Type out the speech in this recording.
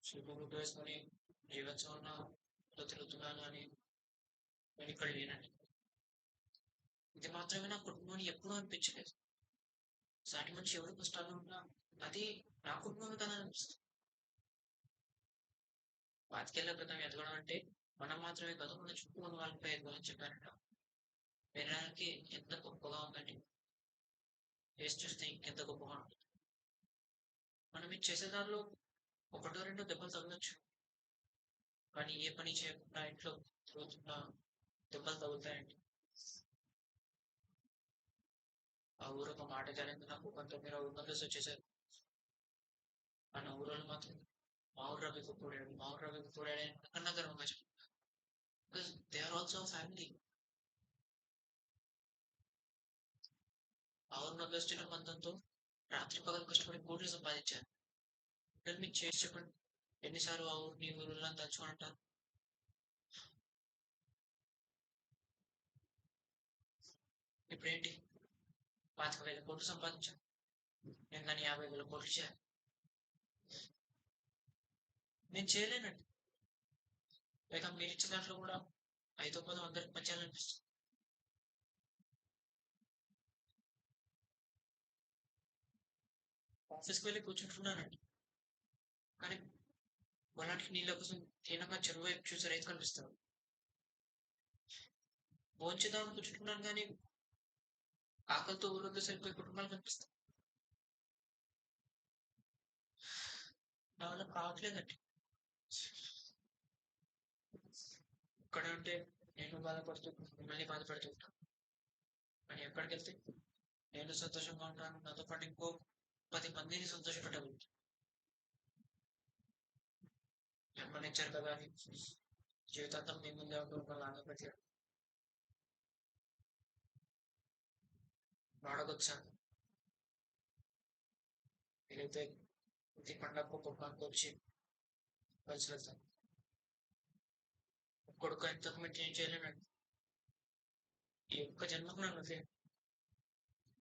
Super good వేసుకొని జీవోత్సవంలో తిరుగుతున్నాను అని నేను ఇక్కడ లేనండి. ఇది మాత్రమే నా కుటుంబం అని ఎప్పుడూ అనిపించలేదు. సాటి మనిషి ఎవరు కష్టాల్లో ఉన్నా అది నా కుటుంబమే కదా అనిపిస్తుంది. పాతికేళ్ల క్రితం ఎదగడం అంటే మనం మాత్రమే కాదు మన చుట్టూ ఉన్న వాళ్ళపై ఎదగాలని చెప్పారంట. వినడానికి ఎంత గొప్పగా ఉందండి. చేసి చూస్తే ఇంకెంత గొప్పగా ఉంటుంది. మనం ఇది చేసే దారిలో ఒకటో రెండో దెబ్బలు తగలొచ్చు. కానీ ఏ పని చేయకుండా ఇంట్లో తిరుగుతున్నా దెబ్బలు తగులుతాయండి. ఆ ఊరు ఒక మాట జారింది నాకు 19 వచ్చేసారు. మన ఊరోళ్ళు మాత్రం మా ఊరు రవికి కూడాడు మా ఊరు రవికి కూడాడు అని నాకన్నా గర్వంగా చెప్తారు. Because they are also family. ఆ ఊరు నవ్వేస్తున్న పంతంతో రాత్రి పగలు కష్టపడి కోట్లు సంపాదించారు. ఇక్కడ మీకు చేసి చెప్పండి. ఎన్నిసార్లు ఆ ఊరిని ఊరులా తలుచుకొని అంటారు. ఇప్పుడేంటి 25,000 కోట్లు సంపాదించాను. నేను దాన్ని 50,000 కోట్లు చేయాలి. నేను చేయలేనండి. లేక మీరు ఇచ్చిన దాంట్లో కూడా 5 అందరికి పంచాలనిపిస్తుంది. ఆఫీస్కి వెళ్ళి కూర్చుంటున్నానండి. కానీ పొలానికి నీళ్ళ కోసం దీనంగా చెరువు వైపు చూసే రైతు కనిపిస్తారు. భోంచేద్దామని కూర్చుంటున్నాను కానీ ఆకలితో ఊరొద్దు సరిపోయే కుటుంబాలు కనిపిస్తాయి. నా వల్ల కావట్లేదండి. ఇక్కడ ఉంటే నేను బాధపడుతూ మిమ్మల్ని బాధపడుతూ ఉంటాను. కానీ ఎక్కడికి వెళ్తే నేను సంతోషంగా ఉంటాను. నాతో పాటు ఇంకో 10 మందిని సంతోషపెట్టగలుగుతాను. జన్మనిచ్చారు కదా అని జీవితాంతం మీ ముందే ఉంటూ మిమ్మల్ని ఆనందపెట్టారు. వాడకొచ్చాను. వీలైతే ప్రతి పండగకు కుటుంబానికి వచ్చి కలిసి వెళ్తాను. కొడుకు ఇంతకు మించి ఏం చేయలేనండి. ఈ ఒక్క జన్మకు నన్ను వదిలేయండి.